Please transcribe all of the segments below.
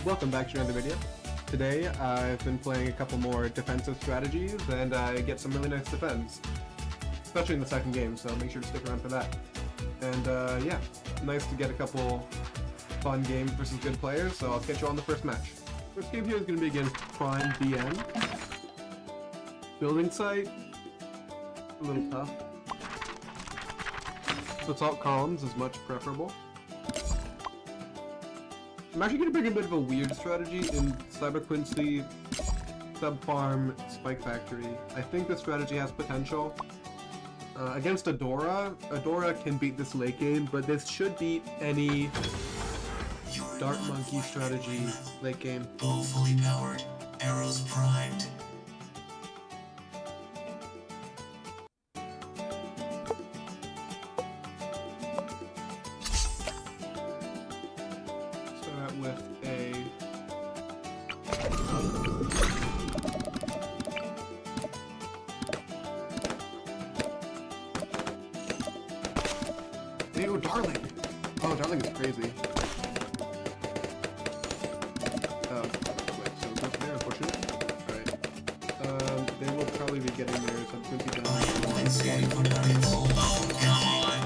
Welcome back to another video. Today I've been playing a couple more defensive strategies and I get some really nice defense. Especially in the second game, so make sure to stick around for that. And yeah, nice to get a couple fun games versus good players, so I'll catch you on the first match. First game here is going to be against Prime BN. Building site, a little tough. Assault columns is much preferable. I'm actually going to bring a bit of a weird strategy in Cyber Quincy, Sub Farm, Spike Factory. I think this strategy has potential. Against Adora, Adora can beat this late game, but this should beat any Dart Monkey strategy late game. Bow fully powered, arrows primed. Start with a Ew, Darling! Oh, Darling is crazy. Wait, so it goes there, unfortunately. Alright. They will probably be getting their subsequently down. Scanning for targets. Oh, come on.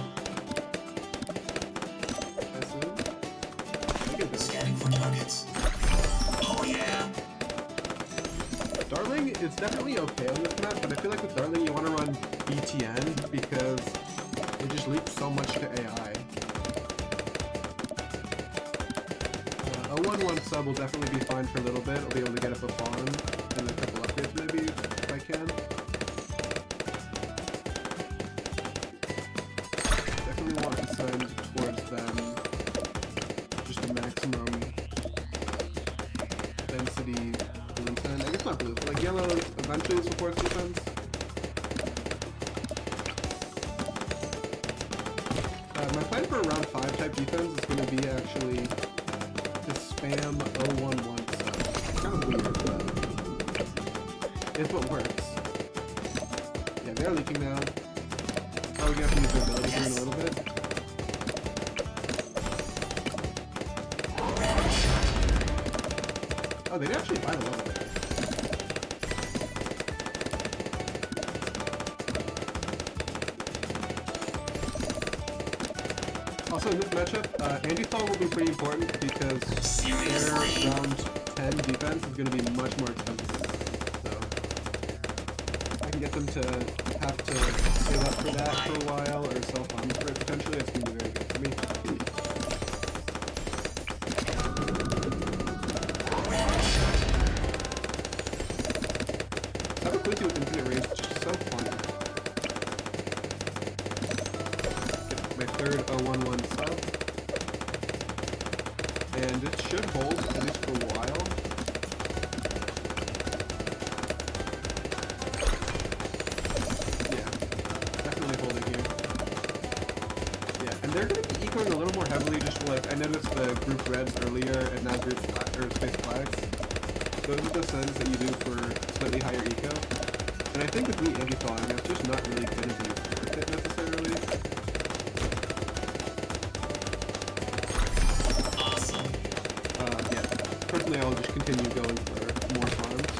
Scanning for targets. Oh, yeah. Darling is definitely okay on this map, but I feel like with Darling you want to run BTN because it just leaps so much to AI. A 1-1 sub will definitely be fine for a little bit. I'll be able to get up a farm and a couple upgrades maybe if I can. Definitely want to send towards them just a maximum density blue send. I guess not blue, but like yellow eventually supports defense. My plan for a round 5 type defense is going to be actually to spam 011 stuff. It's kind of weird, but it's what works. Yeah, they're leaking now. Probably going to have to use their ability here in a little bit. Oh, they did actually find a level there. Also in this matchup, anti-fall will be pretty important because their round 10 defense is going to be much more expensive. So I can get them to have to save up for that for a while or self-farm for it potentially. It's going to be very good for me. Cyber Quincy with infinite range is just so funny. My third 011 sub, and it should hold at least for a while. Yeah, definitely holding here. Yeah, and they're going to be ecoing a little more heavily, just like I noticed the group reds earlier and now group or space flags. Those are the sends that you do for slightly higher eco. And I think with me anti-falling, that's just not really going to be worth it necessarily. Personally, I'll just continue going for more farms.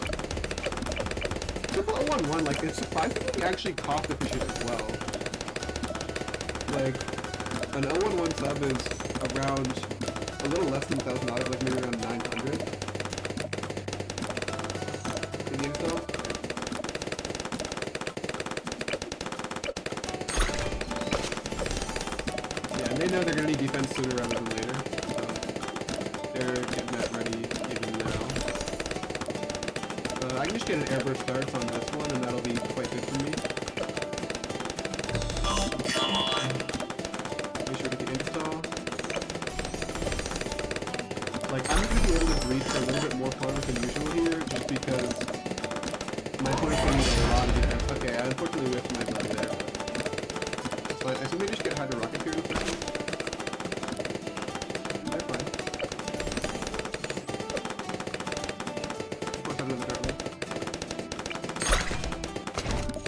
Triple 011, like, it's surprisingly actually cost efficient as well. Like, an 011 sub is around a little less than $1,000, like maybe around 900. Indian stuff. Yeah, and they know they're gonna need defense sooner rather than later. They're getting that ready even now. I can just get an airburst starts on this one and that'll be quite good for me. Oh, come on. Make sure to get the install. Like, I'm going to be able to breach a little bit more farmers than usual here just because my opponent's going to need a lot of defense. Okay, I unfortunately whiffed my ability there. So I assume they just get Hydro Rocket here in a second.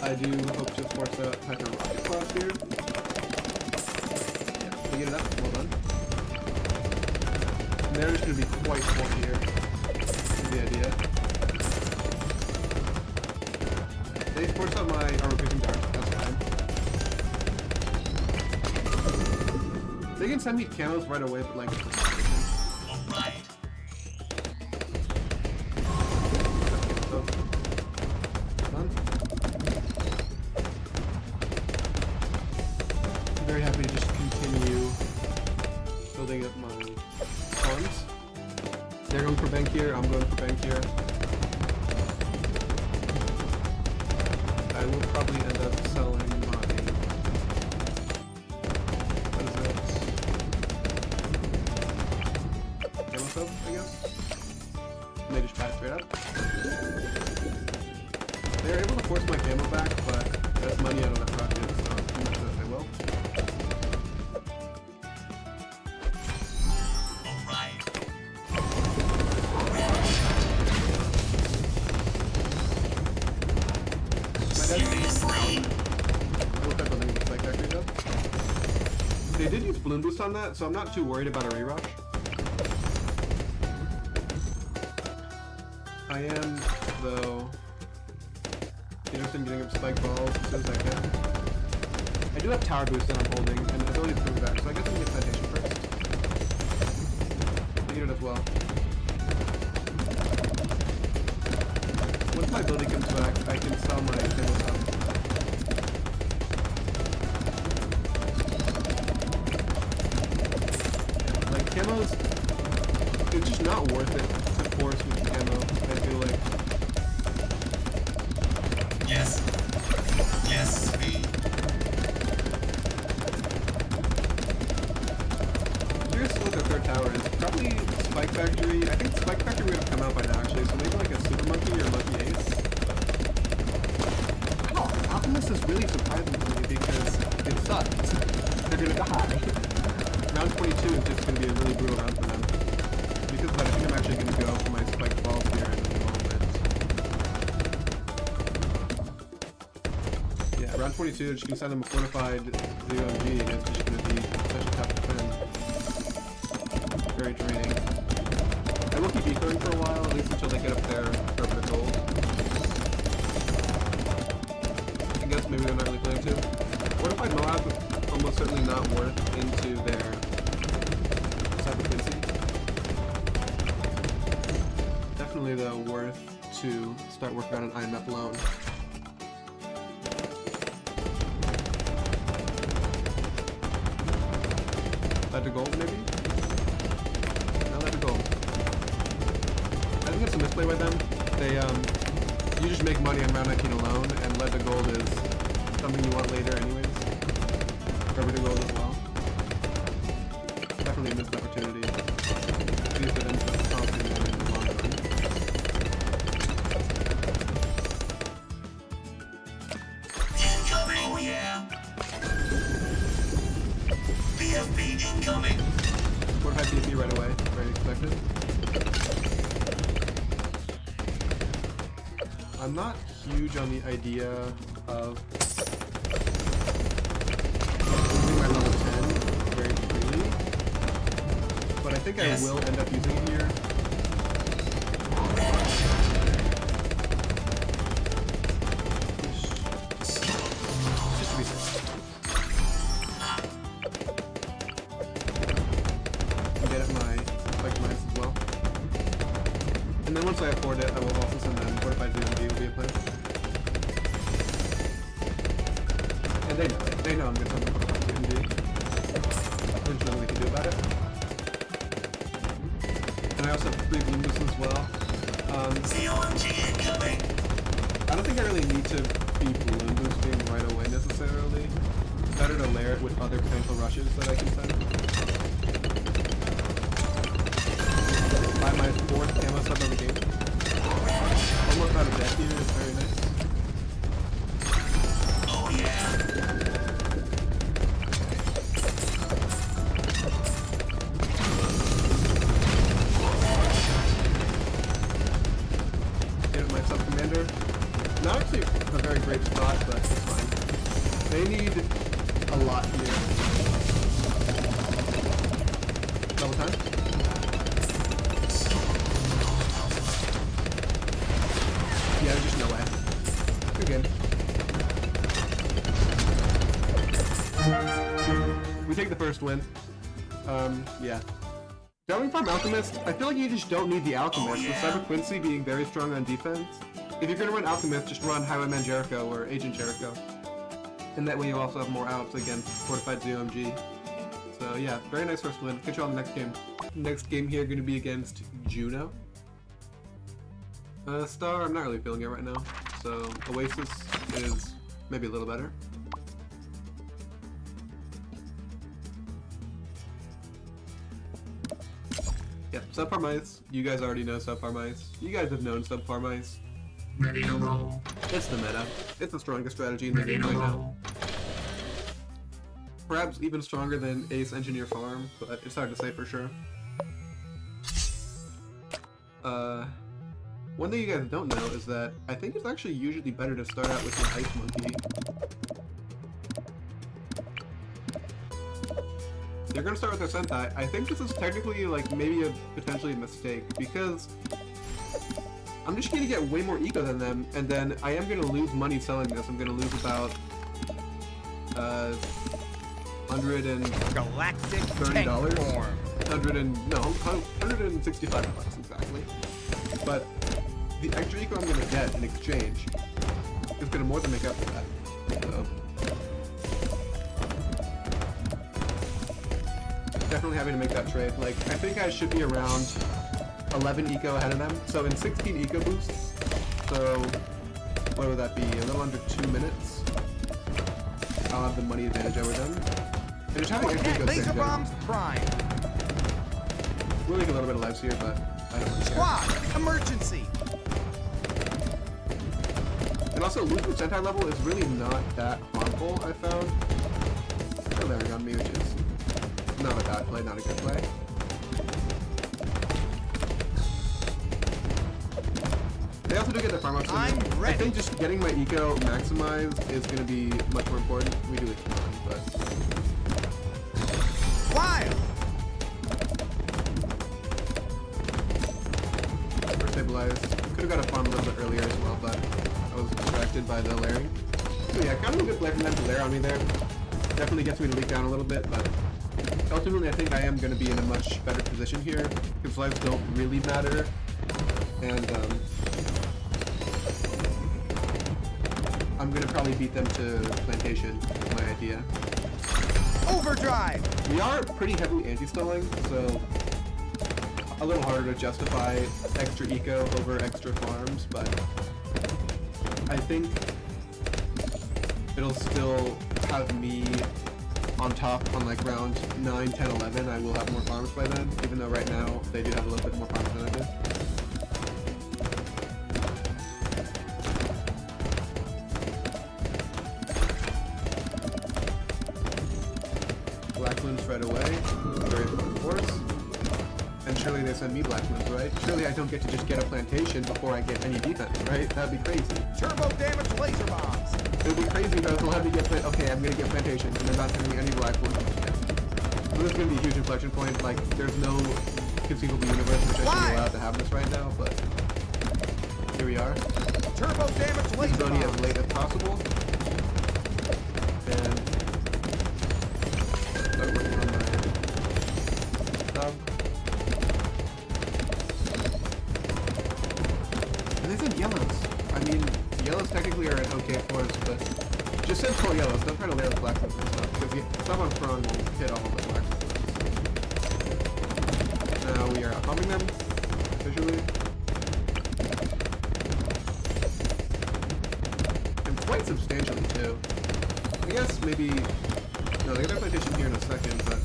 I do hope to force out Hydro Rocket Cross here. Yeah, we get it up. Well done. And they're just going to be quite poor here. the idea. They forced out my armor piercing dart. That's fine. They can send me camos right away, but like. Alright. I'm very happy to just continue building up my farms. They're going for bank here, I'm going for bank here. I will probably end up selling my... What is it? Camo sub, I guess? And they just try it straight up. They're able to force my camo back, but that's money out of that rocket, so I'm not sure if they will. They did use Bloon Boost on that, so I'm not too worried about a rerush. I am, though, interested in getting up spike balls as soon as I can. I do have tower boost that I'm holding, and ability to move back, so I guess I'm gonna get Plantation first. I get it as well. Once my ability comes back, I can sell my camo sub. Camos, it's just not worth it to force with camo, I feel like. Yes. Yes, me. Here's what the third tower is. Probably Spike Factory. I think Spike Factory would have come out by now actually, so maybe like a Super Monkey or Monkey Ace. Oh, Alchemist is really surprising to me because it sucks. They're gonna die. Round 22 is just going to be a really brutal round for them. Because of that, I think I'm actually going to go for my spiked balls here in a moment. Yeah, round 22, just going to send them a fortified 0MG, and it's just going to be such a tough defend. Very draining. I will keep ecoing for a while, at least until they get up there for a bit of gold. I guess maybe they're not really planning to. Fortified Moab, almost certainly not worth into their definitely though worth to start working on an IMF loan. Let to gold maybe? No, let to gold. I think it's a misplay by them. They you just make money on round 19 alone, and let to gold is something you want later anyways. Cover to gold as well. Definitely a missed opportunity. These are them constantly in the long run. Incoming. Oh yeah. BFB incoming. Fortified BFB right away. Very expected. I'm not huge on the idea of using my level 10 very freely, but I think I will end up using it here. Just to be safe. Get at my spike mines as well. And then once I afford it, I will also send them fortified ZMD will be a plan. And they know it. They know I'm going to send them fortified ZMD. There's nothing we can do about it. And I also have 3 Bloon Boosts as well. COMG incoming. I don't think I really need to be Bloon Boosting right away necessarily. Better to layer it with other potential rushes that I can send. Buy my 4th camo sub of the game. Almost out of deck here is very nice. Oh yeah. Get my sub commander. Not actually a very great spot, but it's fine. They need a lot here. Double time. first win. Yeah. Darling Farm Alchemist, I feel like you just don't need the Alchemist, with Cyber Quincy being very strong on defense. If you're gonna run Alchemist, just run Highwayman Jericho or Agent Jericho. And that way you also have more outs against Fortified ZOMG. So yeah, very nice first win. Catch you on the next game. Next game here gonna be against Juno. Star, I'm not really feeling it right now. So Oasis is maybe a little better. Yep, Subpar Mice. You guys already know Subpar Mice. You guys have known Subpar Mice. Ready to roll. It's the meta. It's the strongest strategy in the game right now. Perhaps even stronger than Ace Engineer Farm, but it's hard to say for sure. One thing you guys don't know is that I think it's actually usually better to start out with an Ice Monkey. You're gonna start with a Sentai. I think this is technically like maybe a potentially a mistake because I'm just gonna get way more eco than them, and then I am gonna lose money selling this. I'm gonna lose about Galactic $130. form. $165 exactly. But the extra eco I'm gonna get in exchange is gonna more than make up for that. So definitely having to make that trade. Like, I think I should be around 11 eco ahead of them. So in 16 eco boosts, so what would that be? A little under 2 minutes. I'll have the money advantage over them. And just having extra eco Laser bombs prime. We'll make a little bit of lives here, but I don't really care. Squad emergency. And also, losing Sentai level is really not that harmful, I found. They're layering on me, which is not a bad play, not a good play. They also do get the farm ups. I'm ready. I think just getting my eco maximized is going to be much more important. We do it fine, but... Wild. We're stabilized. Could have got a farm a little bit earlier as well, but I was distracted by the layering. So yeah, kind of a good play from them to layer on me there. Definitely gets me to leak down a little bit, but ultimately I think I am going to be in a much better position here, because lives don't really matter, and I'm going to probably beat them to Plantation, is my idea. Overdrive. We are pretty heavily anti-stalling, so a little harder to justify extra eco over extra farms, but I think it'll still have me on top on like round 9, 10, 11. I will have more farms by then, even though right now they do have a little bit more farms than I do. Black Moons right away, very important force. And surely they send me Black Moons, right? Surely I don't get to just get a plantation before I get any defense, right? That'd be crazy. Turbo damage laser bombs. It would be crazy if I was allowed to get okay, I'm gonna get plantations and they're not sending me any Black Moons. So this is gonna be a huge inflection point. Like, there's no conceivable universe in which I should be allowed to have this right now, but here we are. Turbo damage laser It's only as bombs. late as possible. And start working on my sub. And they said yellows. I mean, yellows technically are an okay force, but just send 4 yellows. Don't try to layer the black ones and stuff, because stuff on strong will hit all of the black ones. Now we are pumping them visually. And quite substantially too. I guess maybe no, they got their plantation here in a second, but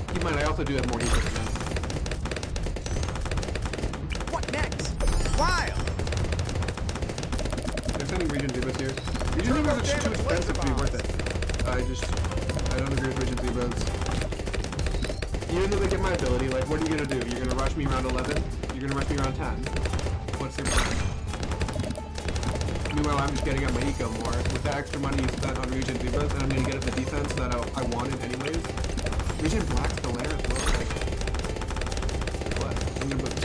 keep in mind I also do have more heat than them. What next? Wild. They're sending Region Zebras here. Region Zebras are just too expensive to be worth it. I don't agree with Region Zebras. Even though they get my ability, like, what are you gonna do? You're gonna rush me around 11? You're gonna rush me around 10? What's your plan? Meanwhile, I'm just getting up my eco more. With the extra money you spent on Region Zebras, and I'm gonna get up the defense that I wanted anyways. Region Black's the lair as well. Like, what? I'm gonna boost.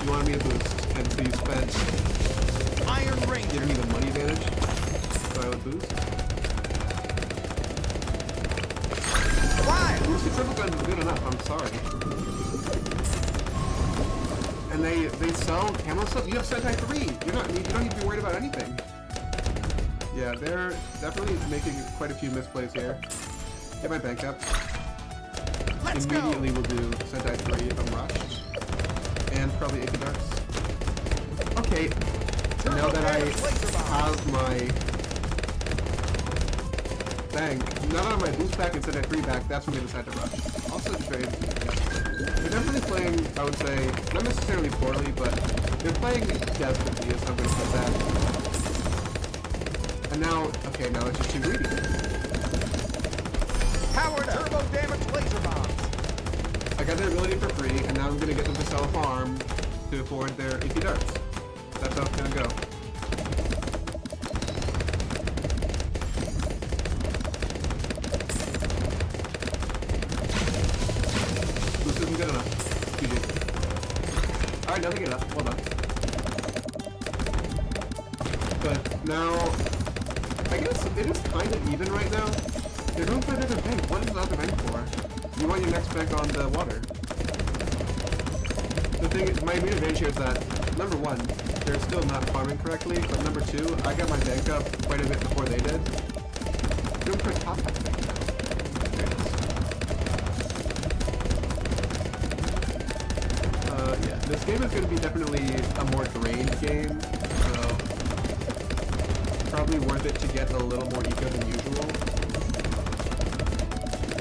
You wanted me to boost, and so you spent Iron Ring. giving me the money advantage, so I would boost. Almost the triple gun is good enough, I'm sorry. And they sell camo stuff. You have Sentai 3! You don't need to be worried about anything. Yeah, they're definitely making quite a few misplays here. Get my bank up. Let's Immediately go. we'll do Sentai 3 if I'm rushed. And probably AP Darts. Okay, now that I have my bank, now that I have my boost back and Sentai 3 back, that's when we decide to rush. Also trade. They're definitely playing, I would say, not necessarily poorly, but they're playing desperately, is how I'm going to put that. And now, okay, now it's just too greedy. Powered turbo damage laser bombs. I got their ability for free, and now I'm going to get them to sell a farm to afford their AP darts. That's how it's going to go. This isn't good enough. GG. Alright, now they get up. Well done. But now, I guess it is kind of even right now. They're going for another bank. What is the other bank for? You want your next bank on the water. The thing is, my main advantage here is that, number one, they're still not farming correctly, but number two, I got my bank up quite a bit before they did. Doing for top half bank now. Yeah, this game is going to be definitely a more drained game, so probably worth it to get a little more eco than usual,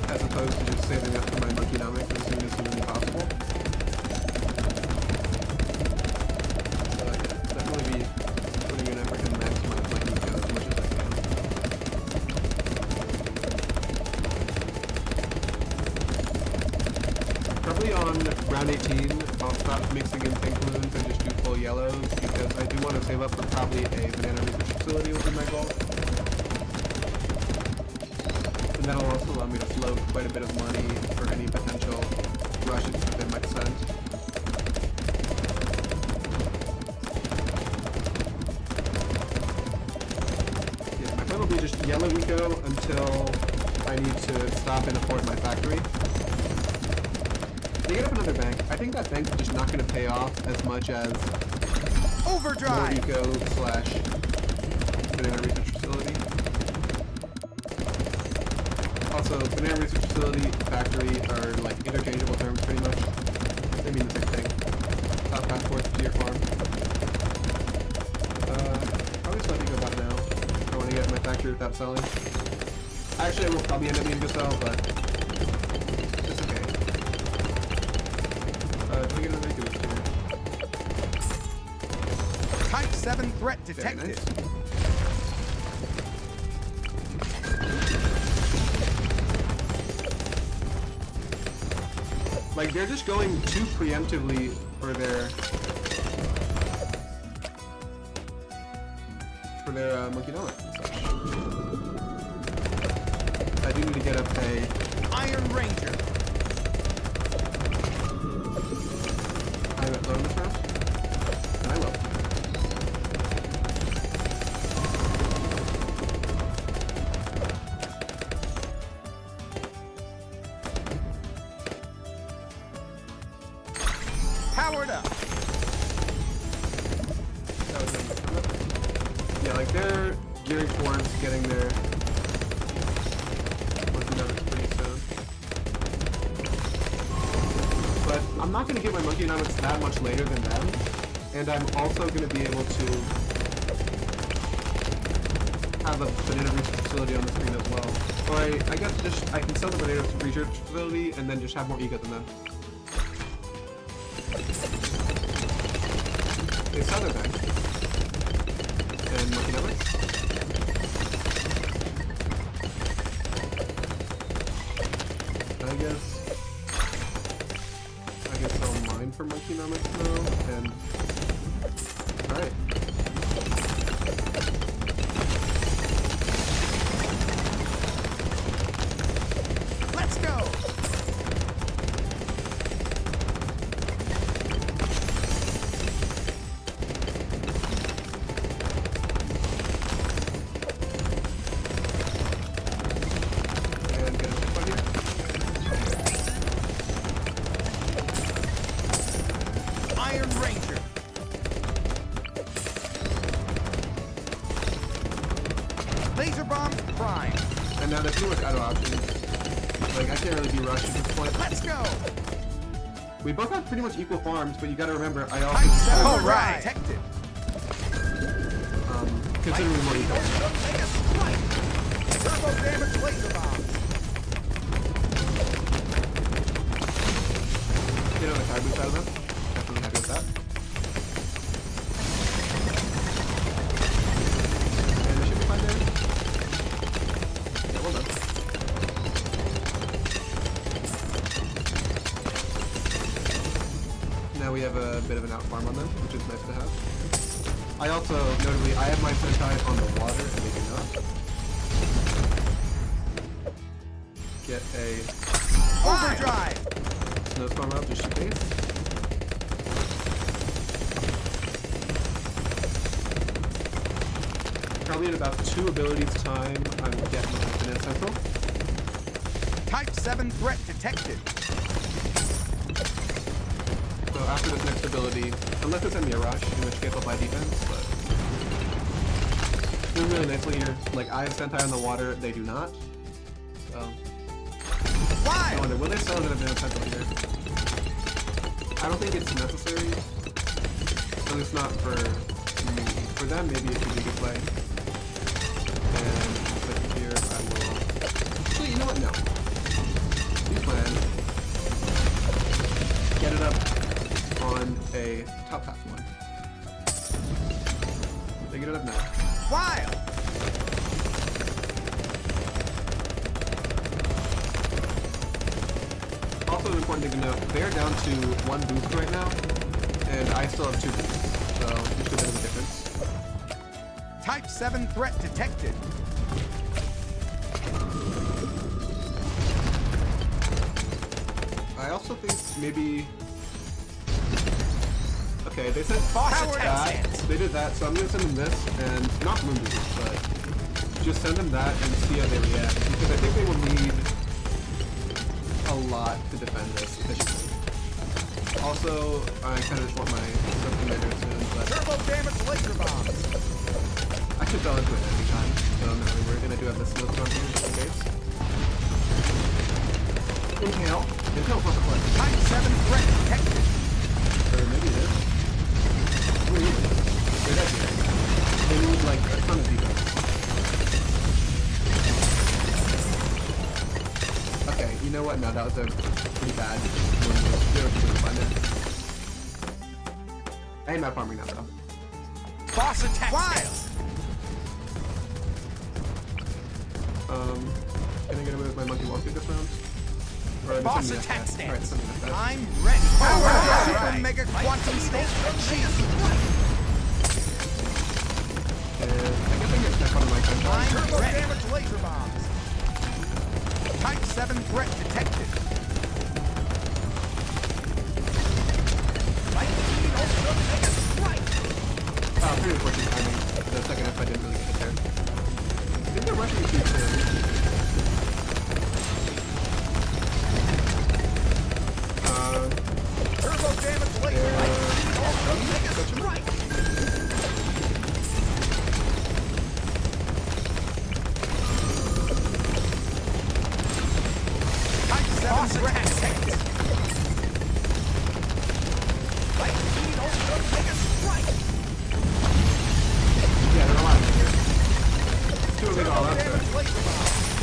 as opposed to just saving up for my monkeynomics as soon as humanly possible. Definitely be putting an effort to maximize my eco as much as I can. Probably on round 18, I'll stop mixing in pink balloons and just do full yellows, because I do want to save up for probably a banana research facility would be my goal. And that'll also allow me to float quite a bit of money for any potential rushes within my descent. Yeah, my plan will be just yellow eco until I need to stop and afford my factory. They get up another bank. I think that bank is just not going to pay off as much as Overdrive. more eco slash banana research facility. Also, banana research facility, factory are like interchangeable terms pretty much. They mean the same thing. Top half towards to your farm. I'll just let you go about now. I want to get my factory without selling. Actually, I will probably end up needing to sell, but it's okay. Do we get another boost here? Type 7 threat detected. Nice. Like, they're just going too preemptively for their monkey donut and such. I do need to get up a Iron Ranger. I'm at low in this round, and I will. Powered up. That was it. Yeah, like they're gearing towards getting their monkey nuggets pretty soon. But I'm not going to get my monkey nuggets that much later than them, and I'm also going to be able to have a banana research facility on the screen as well. Or I guess just I can sell the banana research facility and then just have more ego than them. They sell their bank. And monkey nuggets. I guess I'll mine for monkey nuggets now, and alright. Let's go. And get a tip on here. Iron Ranger. Laser Bomb Prime. And now they're pretty much out of options. Like, I can't really be rushed at this point. Let's go. We both have pretty much equal farms, but you gotta remember, I Type also 7 have, threat detected. considerably more eco. Turbo damage laser bombs. Get another card boost out of them. Definitely happy with that. And they should be fine there. Yeah, well done. Now we have a bit of an out farm on them, which is nice to have. I also, notably, I have my Sentai on the water, and they do not. Get a Overdrive. snowstorm up just in case. Probably in about 2 abilities time, I will get my Infinite Central. Type 7 threat detected. So after this next ability, unless it's a Mirage, in which case I'll buy defense, but doing really nicely here. Like, I have Sentai on the water, they do not. So, I Wild. wonder, will they sell an Infinite Central here? I don't think it's necessary. At least not for me. For them, maybe it could be a good play. And click here, I will... Actually, you know what? No. New plan. Get it up on a top half one. They get it up now. Wild. Also, an important thing to note, they're down to 1 boost right now, and I still have 2 boosts, so there's a bit of a difference. Type 7 threat detected. I also think maybe... Okay, they said Boss that. attack stance. They did that, so I'm gonna send them this, and not Moon Boost, but just send them that and see how they react, because I think they will need a lot to defend this efficiently. Also, I kind of just want my sub-commander soon, but Turbo damage laser bombs. I could fell into it every time, so I'm not really worried, and I do have the snowstorm here just in case. Inhale. Inhale's not the play. Type 7 threat detected. Or maybe it is. Who are you? They're dead here. They need like a ton of defense. Okay, you know what? No, that was a pretty bad one. They were doing fine there. I hate my farming now though. Boss attack. Wild. Can I get away with my monkey walk through this round? Or Boss something like attack that. Alright, stance. something like that. I'm ready. Power Alright. Super Mega Quantum State. And I guess I can get step on my control. I'm turbo damage laser bombs. Type 7 threat detected. Pretty unfortunate timing. The second F I didn't really get hit there. I think they're rushing too soon. Turbo damage laser bombs. Type 7 threat detected. Yeah, they're alive here. Two of it all out there. Damage laser bombs.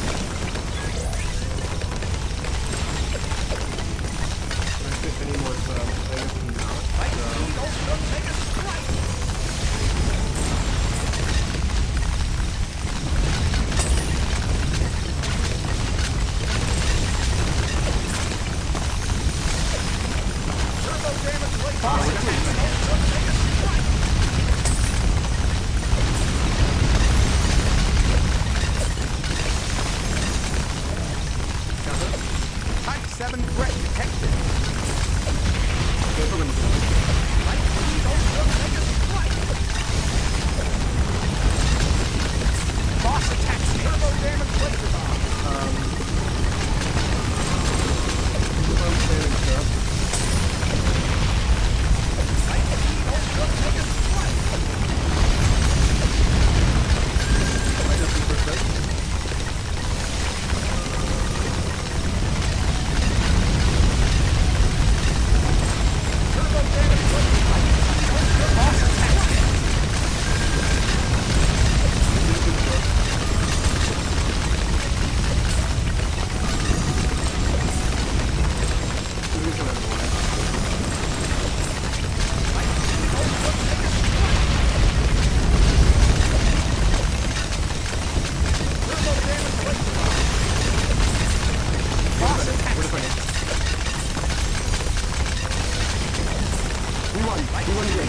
won. We won the game.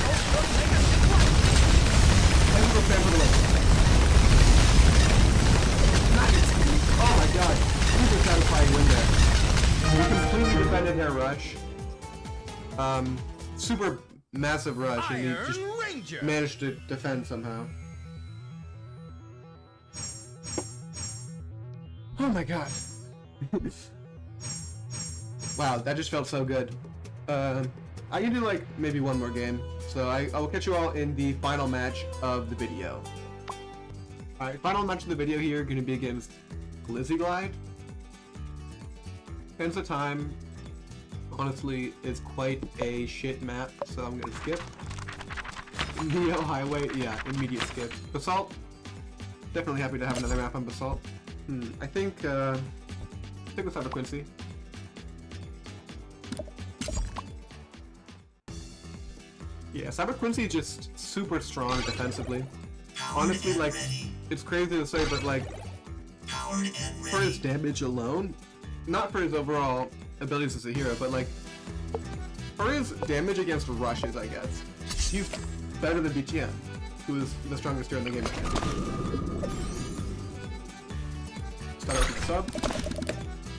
Let's go stand for the win. Nice. Oh my god. Super satisfying win there. We completely defended their rush. Super massive rush, and we just managed to defend somehow. Oh my god. Wow, that just felt so good. I can do like maybe one more game, so I will catch you all in the final match of the video. Alright, final match of the video here, gonna be against Glizzy Glide. Hence the time. Honestly, it's quite a shit map, so I'm gonna skip. Neo Highway, yeah, immediate skip. Basalt, definitely happy to have another map on Basalt. I think with Cyber Quincy. Yeah, Cyber Quincy is just super strong defensively. Honestly, like, it's crazy to say, but like, for his damage alone, not for his overall abilities as a hero, but like, for his damage against rushes, I guess, he's better than BTM, who is the strongest hero in the game right now. Start out with the sub,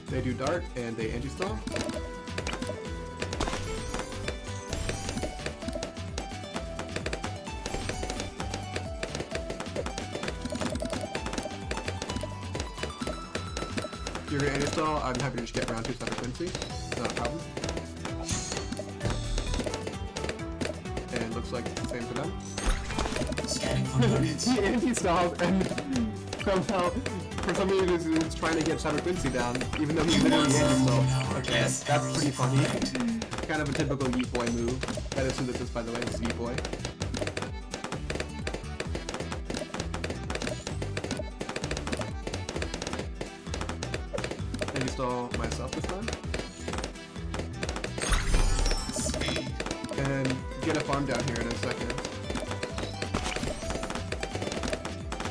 they do dart, and they anti-stall. If you're gonna anti-stall, I'm happy to just get round 2 Cyber Quincy, not a problem. And looks like it's the same for them. He anti-stalled and somehow, for some reason, he's trying to get Cyber Quincy down, even though he literally anti-stalled. Okay, that's pretty funny. Kind of a typical Yeet Boy move. That is who this is, by the way, it's Yeet Boy. Anti-stall myself this time. And get a farm down here in a second.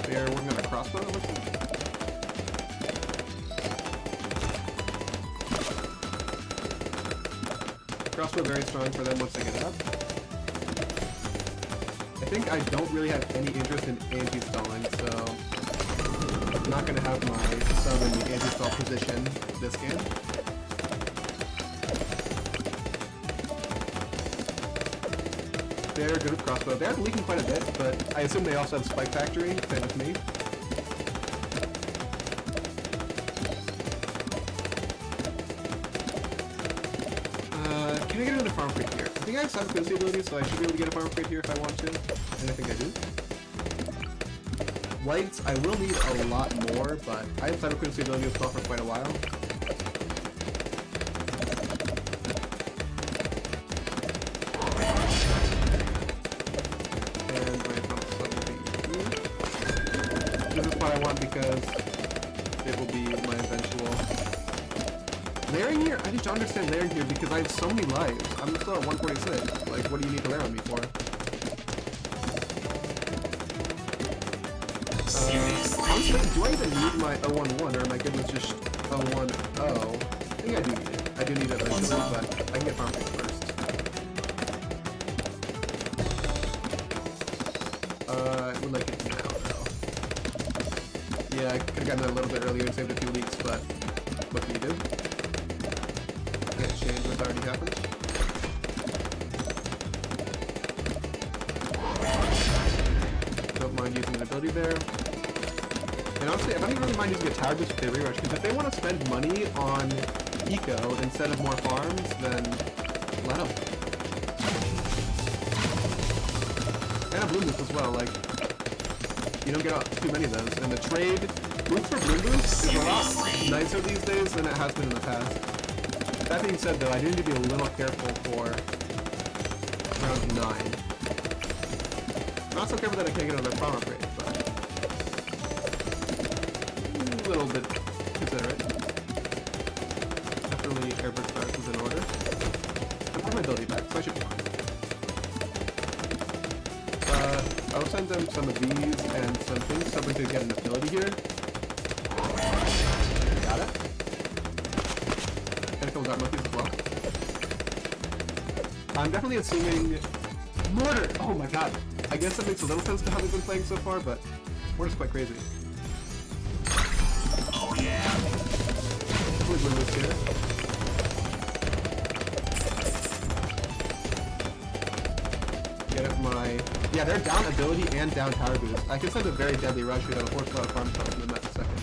They're working on a crossbow, it looks like. Crossbow very strong for them once they get it up. I think I don't really have any interest in anti-stalling, so I'm not going to have my sub in the anti-stall position this game. They're good with crossbow. They're leaking quite a bit, but I assume they also have Spike Factory, same with me. Can I get another farm crate here? I think I have Cyber Quincy ability, so I should be able to get a farm crate here if I want to, and I think I do. Lights, I will need a lot more, but I have Cyber Quincy ability as well for quite a while. This is what I want because it will be my eventual layering here. I just don't understand layering here because I have so many lives. I'm still at 146. Like, what do you need to layer on me for? Honestly, do I even need my 011 or am I good with just 010? I think I do need it. I do need it eventually, but I can get farm first. I would like it now, though. Yeah, I could have gotten it a little bit earlier and saved a few leaks, but what can you do? Can't change what's already happened. Don't mind using an ability there. And honestly, I don't even really mind using a tower boost with their rerush, because if they want to spend money on eco instead of more farms, then let them. And a Bloon boost as well, like, you don't get too many of those. And the trade boost for Bloon boost is a lot nicer these days than it has been in the past. That being said though, I do need to be a little careful for round 9. Not so careful that I can't get another farm upgrade, but a little bit considerate. Definitely airburst starts is in order. I have my ability back, so I should be fine. I'll send them some of these and some things, something to get an ability here. Got it. And a couple dart monkeys as well. I'm definitely assuming Mortar! Oh my god. I guess that makes a little sense to how they've been playing so far, but Mortar's quite crazy. Oh yeah. Hopefully win this here. Get up my... Yeah, they're down ability and down tower boost. I can send a very deadly rush here that'll force a lot of farm spells in the next second.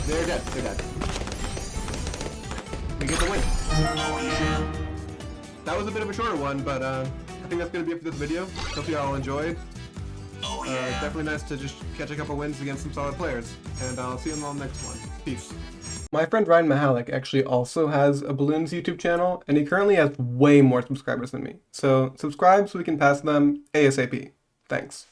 They're dead. They're dead. We get the win. Oh yeah. That was a bit of a shorter one, but I think that's going to be it for this video. Hope you all enjoyed. Oh yeah. Definitely nice to just catch a couple wins against some solid players. And I'll see you on the next one. Peace. My friend Ryan Mahalik actually also has a Bloons YouTube channel, and he currently has way more subscribers than me. So subscribe so we can pass them ASAP. Thanks.